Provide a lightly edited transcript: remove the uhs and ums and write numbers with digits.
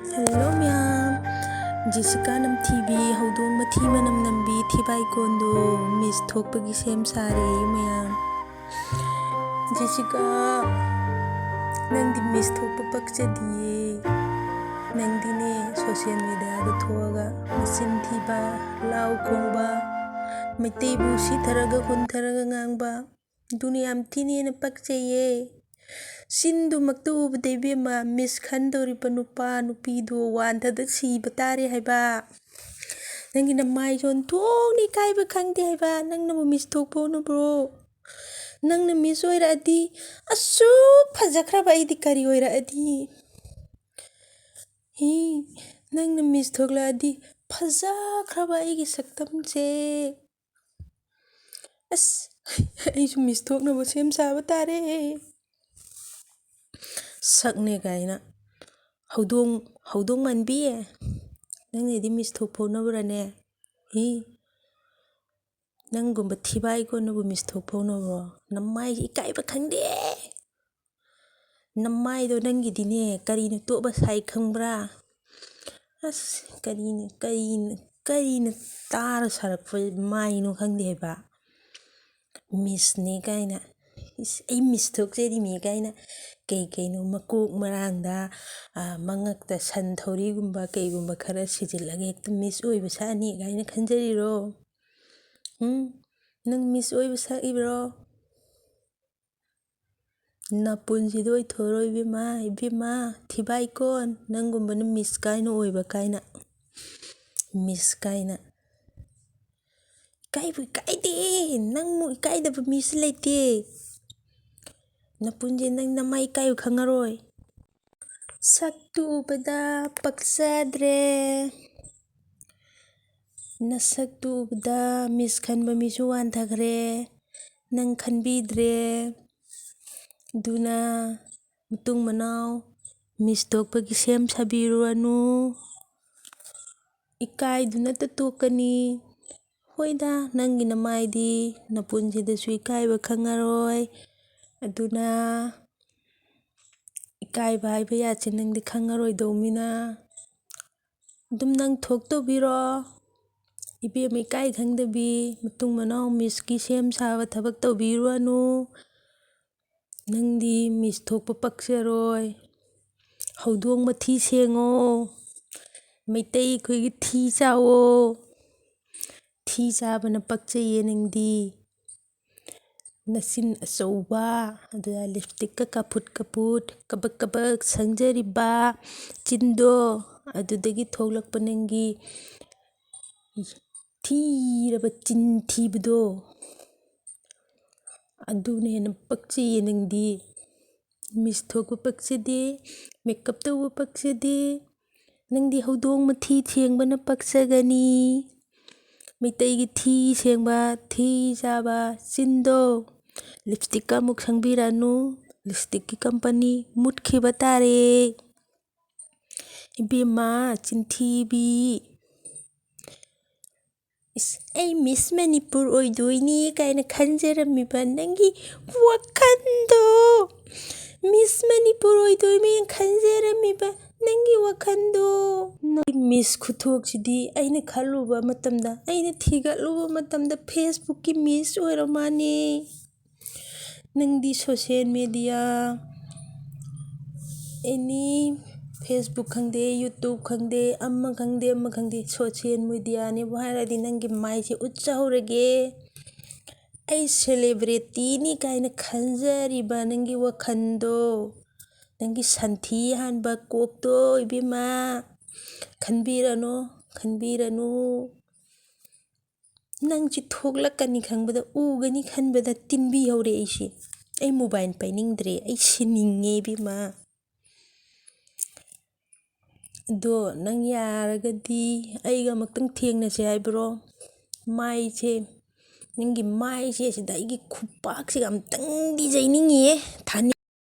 Hello ma'am. Jessica Namtibi Howdong Mathi Manam Nambi Thibai Kondo Miss Thokpagi Sem Sare ma'am. Jessica Nangdi Miss Thokpa Pakchadiye. Nangdine social media da thoga masin thiba lau khongba maitai bu sitharaga huntaraga ngangba duniyam thini na pakchaye. Sindu maktu ubadebe ma miss khandori panupa nupido wanda da si batare haiba nangi na mai jon thong ni kai ba khangde haiba nang na miss thokpo no bro nang na miss oira adi asu phajakra ba idi kari oira adi hi nang na miss thokla adi phajakra ba igi saktam se as ai ju miss thokna bo sem sa batare sakne gaina howdong manbi nang edi miss thokpo na burane hi nang gumba thibai ko na bu miss thokpo na bro namai ikai ba khangde namai do nangi dine kari na to ba sai khangbra as kari na tar sarak mai no khangde ba miss ne gaina ai miss thokse di mi gaina kay no makok marangda mangakta san thori gumba kay gumba khara sijillage ekta miss oi ba sani gaina khanjari ro nang miss oi ba sai bro na punji doi thoro ibima thibai kon nang gumba na miss kaina oi ba kaina miss kaina kai bu kai de nang mu kai da ba miss leite na punji nang na mai kai khangaroi saktu bada paksadre na saktu bada miss khanba misu wan thagre nang khanbidre duna mutung manau miss thokpagi sem sabiru anu ikai duna ta tokani hoida nangi na mai di na punji da su ikai ba khangaroi aduna ikai bai ba ya chinang di khangaroi domina dum nang thok to biro ibe mai kai khangdabi mutung manau miss ki sem saba thabak to biru anu nangdi miss thokpa pakcheroi howdong mathi sengo maitai khoi gi thi chawo thi chabana pakchaye nangdi nasin achouba aduda lipstick ka kaput kabak sangjariba chindo adudagi thoklakpa nangi thiraba chin thibado aduna hena pakchaye nangdi miss thokpa pakchade makeup tawba pakchade nangdi howdong mathi thengbana pakchagani maitai gi thi sengba thi chaba chindo lipstick ka muk sangbiranu lipstick ki company mutkhiba tare ibema chinthibi ai miss manipur oidoini kaina khanjaramiba nangi wakhando miss manipur oidoimi khanjaramiba nangi wakhando miss khuthok sidi aina khaluba matamda aina thigatluba matamda facebook ki miss oiramani nangdi social media any Facebook khangde YouTube khangde amma khangde social media ne bharadi nangi mai se utsaurage ai celebrity ni kaina khanjariba nangi wakhando nangi santhi hanba kokto ibima khanbiranu nangchi thoklakani khangbada ugani khanbada tinbi hore aisi ai mobile painingdre ai sininge bima do nang yaragadi aiga maktang thengnase haibro mai che nangi mai che sida igi khupak se amtang di jaininge thani